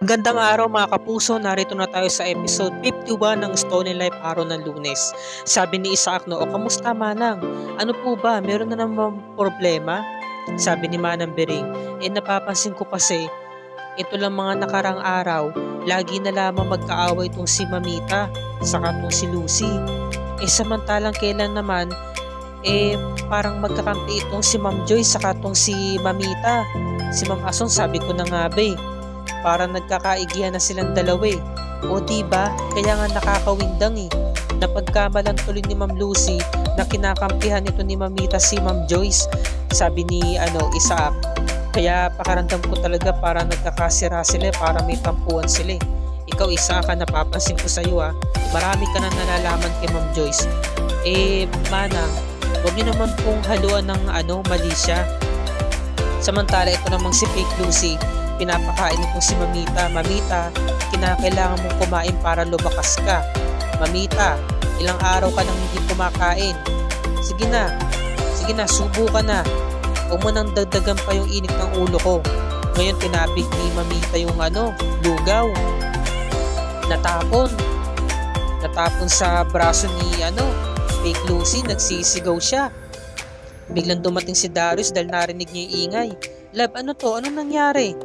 Gandang araw mga kapuso, narito na tayo sa episode 51 ng Stony Life Araw ng Lunes. Sabi ni Isaac no, "O kamusta Manang? Ano po ba? Meron na naman problema?" Sabi ni Manang Bering, napapansin ko kasi, ito lang mga nakarang araw, lagi na lamang magkaaway itong si Mamita, saka itong si Lucy. Samantalang kailan naman, parang magkakampi itong si Ma'am Joy, saka itong si Mamita. Si Ma'am Ason, sabi ko na nga ba parang nagkakaigihan na silang dalawa O diba, kaya nga nakakawindang Napagkamalan tuloy ni Ma'am Lucy na kinakampihan nito ni Mamita si Ma'am Joyce, sabi ni Isaac. Kaya pakaramdam ko talaga parang nagkakasira sila, para may tampuan sila Ikaw Isaac, napapansin ko sa iyo marami ka na nalalaman kay Ma'am Joyce. Manang, huwag niyo naman pong haluan ng mali siya. Samantala ito namang si Fake Lucy, pinapakain itong si Mamita. "Mamita, kinakailangan mong kumain para lumakas ka. Mamita, ilang araw ka nang hindi kumakain. Sige na, subo ka na. Huwag mo nang dagdagan pa yung init ng ulo ko." Ngayon tinapik ni Mamita yung lugaw. Natapon sa braso ni Fake Lucy, nagsisigaw siya. Biglang dumating si Darius dahil narinig niya yung ingay. "Love, ano to? Anong nangyari?"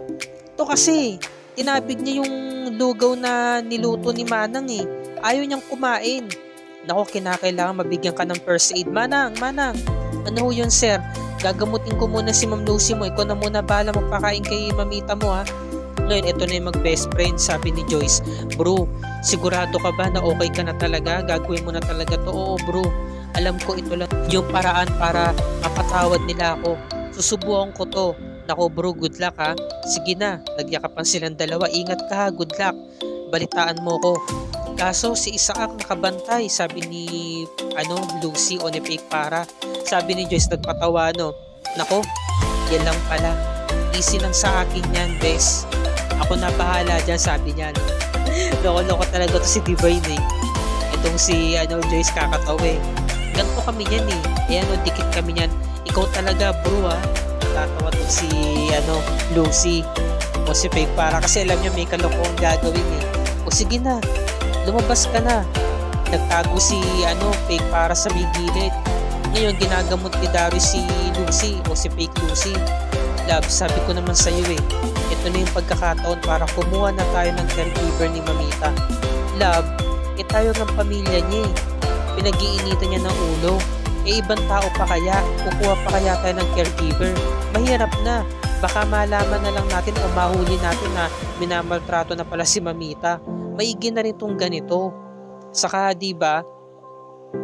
"Ito kasi, tinapig niya yung lugaw na niluto ni Manang Ayaw niyang kumain." "Nako, kinakailangan mabigyan ka ng first aid." Manang. "Ano ho yun sir? Gagamutin ko muna si Ma'am Lucy mo. Ikaw na muna bahala magpakain kay Mamita mo ha." Ngayon, ito na yung mag-best friend, sabi ni Joyce. "Bro, sigurado ka ba na okay ka na talaga? Gagawin mo na talaga to?" "Oo bro, alam ko ito lang yung paraan para mapatawad nila ako. Susubukan ko to." "Nako bro, good luck ha." "Sige na." Nagyakapan silang dalawa. "Ingat ka ha, good luck. Balitaan mo ko." Kaso si Isaac nakabantay, sabi ni Lucy o ni Fake Para. Sabi ni Joyce nagpatawa "Nako, yan lang pala. Easy lang sa akin yan, bes. Ako na bahala dyan," sabi niya. Loko-loko talaga to si Divine Itong si Joyce kakatawa Ganto kami yan dikit kami yan. "Ikaw talaga bro ha." Tatawa to si Lucy o si Fake Para kasi alam niya may kalokohan gagawin "O sige na, lumabas ka na." Nagtago si Fake Para sa may gilid. Ngayon ginagamot ni Darius si Lucy o si Fake Lucy. "Love, sabi ko naman sa iyo ito na yung pagkakataon para kumuha na tayo ng caregiver ni Mamita." "Love, tayo ng pamilya niya pinag-iinitan niya ng ulo. Ibang tao pa kaya, kukuha pa kaya tayo ng caregiver? Mahirap na, baka malaman na lang natin o mahuli natin na minamaltrato na pala si Mamita. Maigi na rin tong ganito. Saka diba,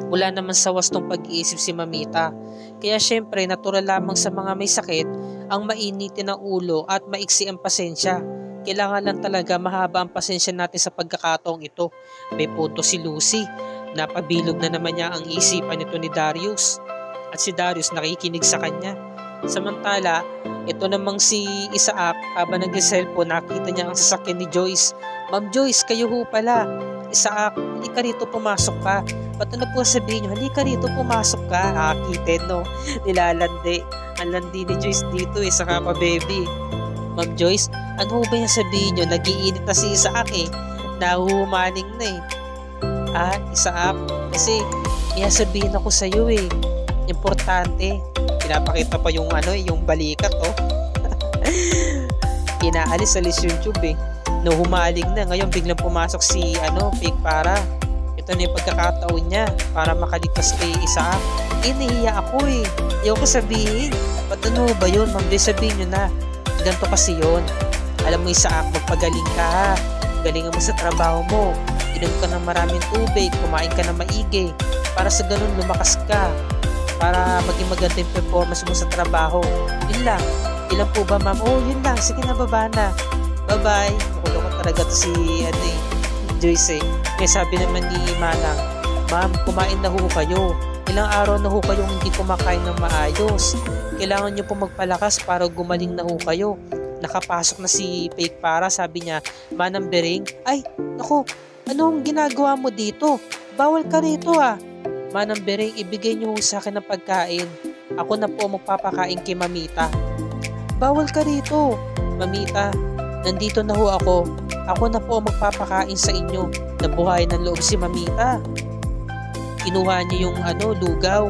wala naman sa wastong pag-iisip si Mamita. Kaya syempre, natural lamang sa mga may sakit ang mainitin ng ulo at maiksi ang pasensya. Kailangan lang talaga mahaba ang pasensya natin sa pagkakataong ito." May punto si Lucy. Napabilog na naman niya ang isipan nito ni Darius. At si Darius nakikinig sa kanya. Samantala, ito namang si Isaac, habang nag-cellphone, nakita niya ang sasakyan ni Joyce. "Ma'am Joyce, kayo ho pala." "Isaac, hindi ka rito, pumasok ka." "Ba't ano po sabihin niyo? Halika rito, pumasok ka." Nakakitid nilalandi. Ang landi ni Joyce dito saka pa baby. "Ma'am Joyce, ano ba yung sabihin niyo? Nag-iinit na si Isaac nahuhumaning na Isaac, kasi sabihin ako sa iyo importante." Pinapakita pa yung yung balikat Inaalis-alis yung tube Nahumaling na. Ngayon biglang pumasok si Fake Para. Ito na yung pagkakataon niya para makaligtas kay Isaac. Nahiya ako Ayaw ko sabihin." "Ba't ano ba yun, Ma'am Joyce? Sabihin nyo na. Ganito kasi yun. Alam mo Isaac, magpagaling ka ha. Galingan mo sa trabaho mo. Inom ka ng maraming tubig, kumain ka ng maigi. Para sa ganun lumakas ka. Para maging maganda yung performance mo sa trabaho. Yun lang." "Ilan po ba ma'am?" "Oh, yun lang. Sige na, baba na." "Bye-bye." Nakuloko talaga to si Joyce Kaya sabi naman ni Manang, "Ma'am, kumain na ho kayo. Ilang araw na ho kayong hindi kumakain ng maayos. Kailangan nyo po magpalakas para gumaling na ho kayo." Nakapasok na si Fake Para, sabi niya, "Manang Bering, ay, naku, anong ginagawa mo dito? Bawal ka rito Manang Bering, ibigay niyo sa akin ng pagkain. Ako na po magpapakain kay Mamita." "Bawal ka rito." "Mamita, nandito na ho ako. Ako na po ang magpapakain sa inyo. Nabuhay ng loob si Mamita. Kinuha niya yung lugaw.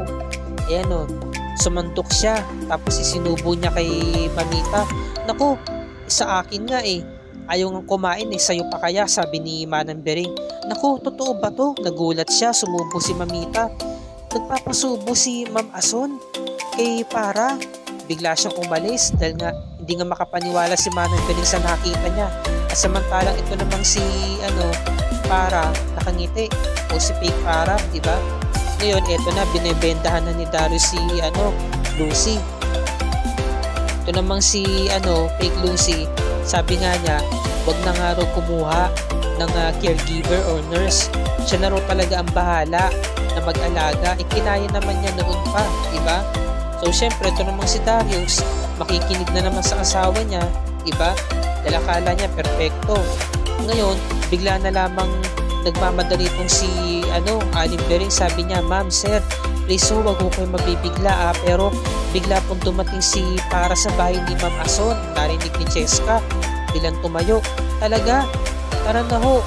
Ayan o, sumantok siya. Tapos isinubo niya kay Mamita. Naku, sa akin nga eh. Ayaw nga kumain eh, sa'yo pa kaya, sabi ni Manang Bering. Naku, totoo ba to? Nagulat siya, sumubo si Mamita. Nagpapasubo si Ma'am Ason kay Para. Bigla siyang umalis dahil nga hindi nga makapaniwala si Manang Bering sa nakita niya. At samantalang ito namang si Para nakangiti o si fake Para, di ba? Ngayon, eto na, binebendahan na ni Darius si Lucy. Ito namang si fake Lucy, sabi nga niya, wag na nga raw kumuha ng caregiver or nurse. Siya na raw talaga ang bahala na mag-alaga. Ikinaya naman niya noon pa, di ba? So, syempre, ito namang si Darius, makikinig na naman sa asawa niya, di ba? Dahil akala niya, perfecto. Ngayon, bigla na lamang nagmamadali itong si Aling Bering. Sabi niya, ma'am, sir, please wag ko kayo mabibigla pero bigla pong dumating si Para sa bahay ni Ma'am Ason. Narinig ni Cheska, bilang tumayo. Talaga, tara na ho.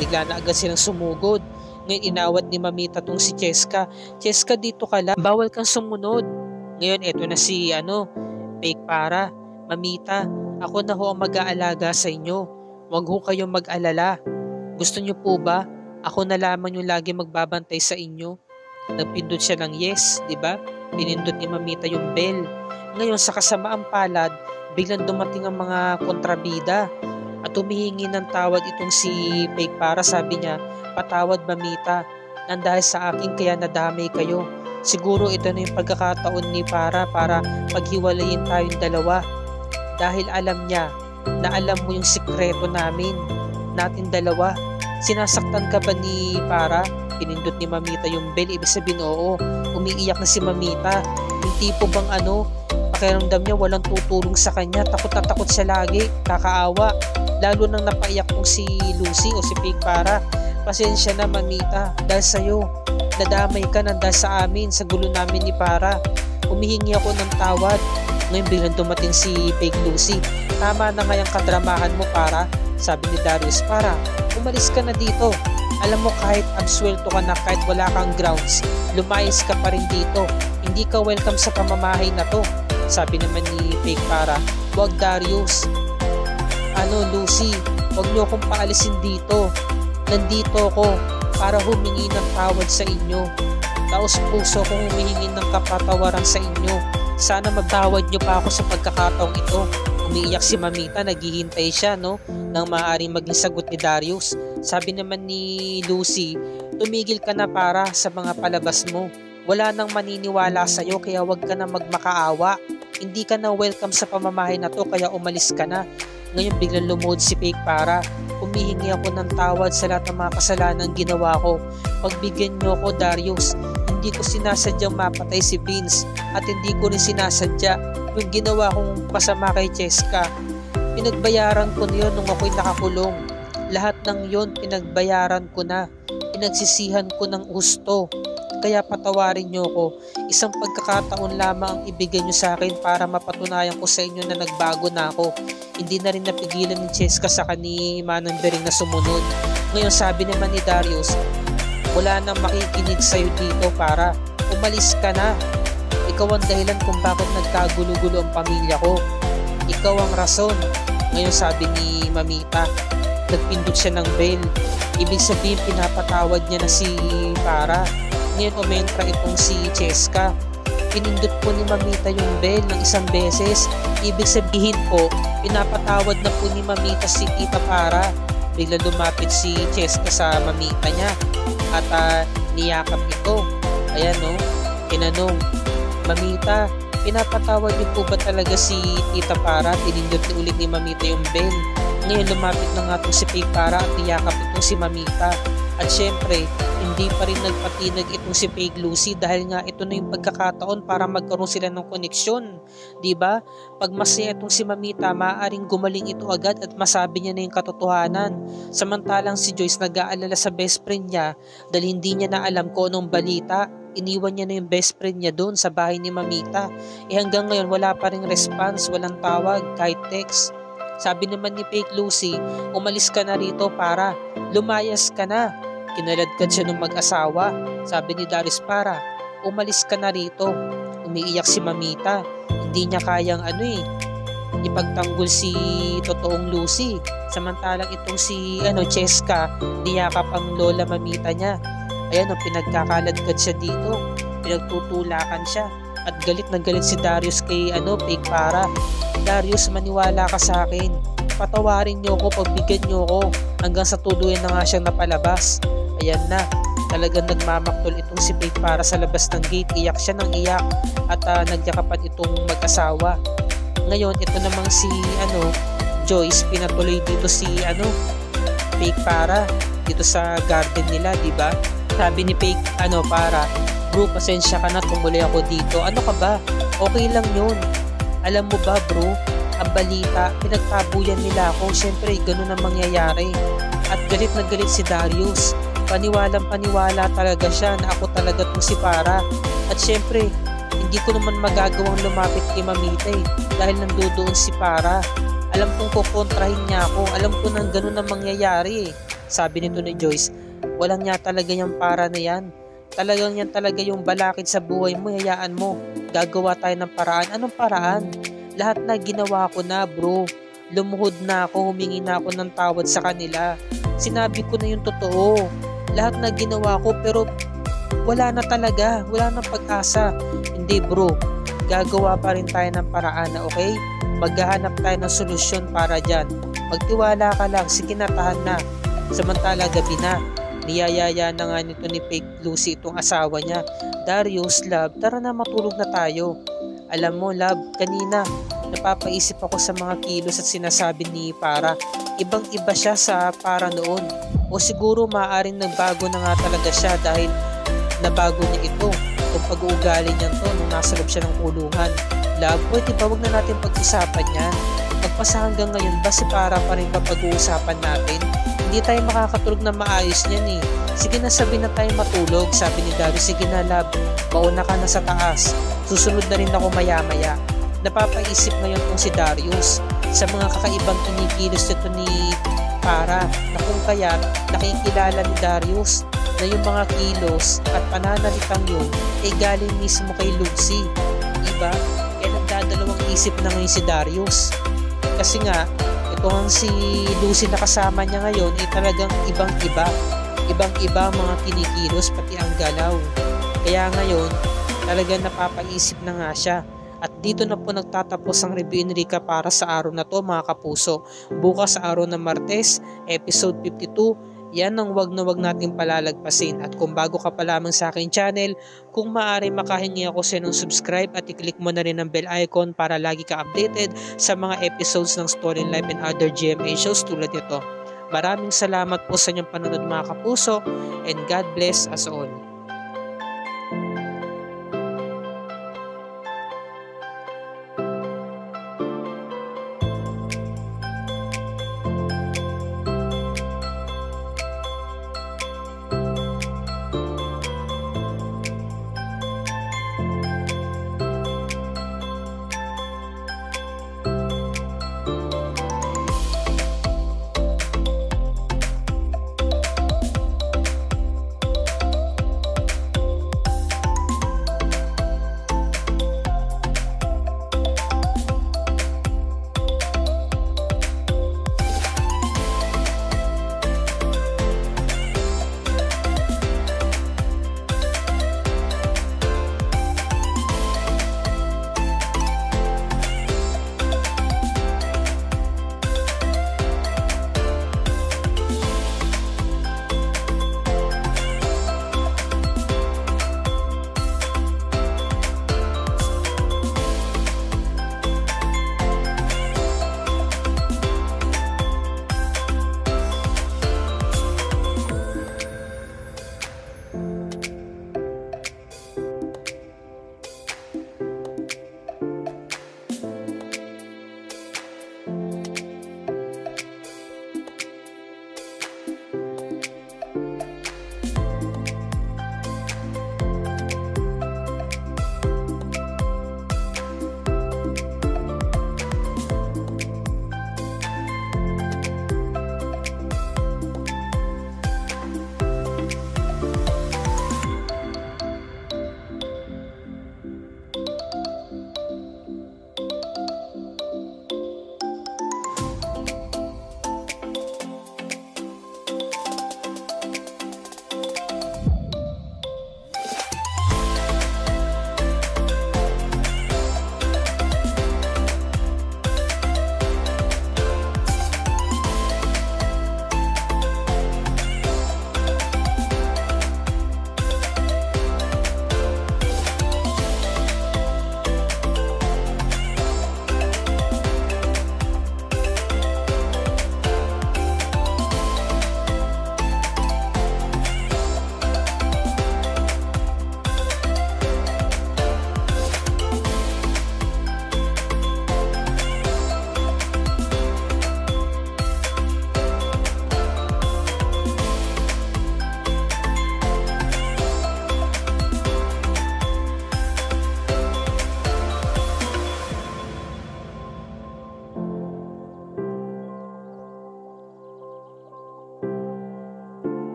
Bigla na agad silang sumugod. Ngayon inawat ni Mamita tong si Cheska. Cheska, dito ka lang, bawal kang sumunod. Ngayon eto na si fake Para. Mamita, ako na ho ang mag-aalaga sa inyo. Wag ho kayong mag-alala. Gusto niyo po ba? Ako na lamang yung lagi magbabantay sa inyo. Nagpindot siya ng yes, di ba? Pinindot ni Mamita yung bell. Ngayon sa kasamaang palad, biglang dumating ang mga kontrabida at humihingi ng tawad itong si fake Para. Sabi niya, patawad Mamita, nandahil sa akin kaya nadamay kayo. Siguro ito na yung pagkakataon ni Para paghiwalayin tayong dalawa. Dahil alam niya na alam mo yung sikreto natin dalawa. Sinasaktan ka ba ni Para? Pinindot ni Mamita yung bell. Ibig sabihin, oo, umiiyak na si Mamita. Yung tipo bang pakiramdam niya walang tutulong sa kanya. Takot na takot siya lagi, kakaawa. Lalo nang napaiyak kong si Lucy o si fake Para. Pasensya na Mamita, dahil sa'yo. Nadamay ka na dahil sa amin, sa gulo namin ni Para. Humihingi ako ng tawad. Ngayon biglang dumating si fake Lucy. Tama na nga yung kadramahan mo Para, sabi ni Darius. Para, umalis ka na dito. Alam mo, kahit absuelto ka na, kahit wala kang grounds, lumayas ka pa rin dito. Hindi ka welcome sa pamamahay na to. Sabi naman ni fake Para, wag Darius. Lucy, wag niyo akong paalisin dito. Nandito ako para humingi ng tawad sa inyo. Taos puso kong humihingi ng kapatawaran sa inyo. Sana magtawad niyo pa ako sa pagkakataong ito. Umiiyak si Mamita, naghihintay siya nang maaaring maging sagot ni Darius. Sabi naman ni Lucy, tumigil ka na Para sa mga palabas mo. Wala nang maniniwala sa'yo kaya wag ka na magmakaawa. Hindi ka na welcome sa pamamahay na to kaya umalis ka na. Ngayon biglang lumuhod si fake Para. Humihingi ako ng tawad sa lahat ng mga kasalanan ginawa ko. Pagbigyan niyo ako Darius. Hindi ko sinasadyang mapatay si Vince at hindi ko rin sinasadya yung ginawa kong masama kay Cheska. Pinagbayaran ko na yun nung ako'y nakakulong. Lahat ng yun pinagbayaran ko na. Pinagsisihan ko ng gusto. Kaya patawarin niyo ko. Isang pagkakataon lamang ang ibigay niyo sa akin para mapatunayan ko sa inyo na nagbago na ako. Hindi na rin napigilan ni Cheska sa ni Manang Bering na sumunod. Ngayon sabi naman ni Darius, wala nang makikinig sa'yo dito Para. Umalis ka na. Ikaw ang dahilan kung bakit nagkagulo-gulo ang pamilya ko. Ikaw ang rason. Ngayon sabi ni Mamita, nagpindot siya ng bell. Ibig sabihin pinapatawad niya na si Para. Ngayon umentra itong si Cheska. Pinindot po ni Mamita yung bell ng isang beses. Ibig sabihin po, pinapatawad na po ni Mamita si Tita Para. Bigla lumapit si Cheska sa Mamita niya at niyakap ito. Ayan tinanong, Mamita, pinapatawad niyo po ba talaga si Tita Para? Pinindot ulit ni Mamita yung bell. Ngayon lumapit na nga itong si fake Para at niyakap itong si Mamita. At syempre, hindi pa rin nagpatinag itong si fake Lucy dahil nga ito na yung pagkakataon para magkaroon sila ng koneksyon. Diba? Pag masaya itong si Mamita, maaaring gumaling ito agad at masabi niya na yung katotohanan. Samantalang si Joyce nag-aalala sa best friend niya dahil hindi niya na alam kung anong balita. Iniwan niya na yung best friend niya doon sa bahay ni Mamita. Hanggang ngayon wala pa ring response, walang tawag, kahit text. Sabi naman ni Fake Lucy, umalis ka na rito para, lumayas ka na. Kinaladkad siya ng mag-asawa. Sabi ni Darius para, umalis ka na rito. Umiiyak si Mamita. Hindi niya kayang ipagtanggol si totoong Lucy. Samantalang itong si Cheska, niyakap ang lola Mamita niya. Ayan, pinagkakaladkad siya dito. Pinagtutulakan siya. At galit na galit si Darius kay Fake para. Darius, maniwala ka sa akin. Patawarin niyo ako, pagbigyan niyo ako. Hanggang sa tuluyan na nga siyang napalabas. Ayan na. Talagang nagmamaktol itong si Fake para sa labas ng gate. Iyak siya ng iyak. At nagyakapan itong mag-asawa. Ngayon, ito namang si Joyce, pinatuloy dito si Fake para dito sa garden nila, di ba? Sabi ni Fake para, bro, pasensya ka na, tumuloy ako dito. Ano ka ba? Okay lang yun. Alam mo ba, bro, ang balita, pinagtabuyan nila ako. Siyempre, ganun ang mangyayari. At galit na galit si Darius. Paniwalang paniwala talaga siya na ako talaga itong si Para. At siyempre, hindi ko naman magagawang lumapit kay Mamita dahil nandoon si Para. Alam kong kukontrahin niya ako. Alam ko nang ganun ang mangyayari. Sabi nito ni Joyce, walang niya talaga yung Para na yan. Talagang yan talaga yung balakid sa buhay mo, hayaan mo. Gagawa tayo ng paraan. Anong paraan? Lahat na ginawa ko na, bro. Lumuhod na ako, humingi na ako ng tawad sa kanila. Sinabi ko na yung totoo. Lahat na ginawa ko pero wala na talaga. Wala na pag-asa. Hindi, bro. Gagawa pa rin tayo ng paraan na, okay? Maghahanap tayo ng solusyon para dyan. Magtiwala ka lang, sige na, tahan na. Samantala gabi na. Niyayaya na nga nito ni Fake Lucy itong asawa niya. Darius, love, tara na matulog na tayo. Alam mo, love, kanina napapaisip ako sa mga kilos at sinasabi ni Para. Ibang-iba siya sa Para noon. O siguro maaaring nagbago na nga talaga siya dahil nabago niya ito. Itong pag-uugali niya to nung nasa loob siya ng kulungan. Love, pwede ba wag na natin pag-usapan yan? Magpasa hanggang ngayon ba si Para pa rin ba pag-uusapan natin? Hindi tayo makakatulog na maayos niyan eh. Sige na, sabi na tayo matulog. Sabi ni Darius, sige na love, mauna ka na sa taas. Susunod na rin ako maya-maya. Napapaisip ngayon kung si Darius sa mga kakaibang kinikilos nito ni Para na kung kaya nakikilala ni Darius na yung mga kilos at pananalitang yun ay galing mismo kay Lucy. Diba? Kaya nagdadalawang isip na ngayon si Darius. Kasi nga, itong si Lucy na kasama niya ngayon ay talagang ibang-iba. Ibang-iba mga kinikilos pati ang galaw. Kaya ngayon, talagang napapaisip na nga siya. At dito na po nagtatapos ang review ni Rica para sa araw na to mga kapuso. Bukas sa araw ng Martes, episode 52, yan ang wag na wag nating palalagpasin. At kung bago ka pa lamang sa aking channel, kung maaari makahingi ako sa ng subscribe at i-click mo na rin ang bell icon para lagi ka updated sa mga episodes ng Story Life and other GMA shows tulad nito. Maraming salamat po sa inyong panonood mga kapuso and God bless us all.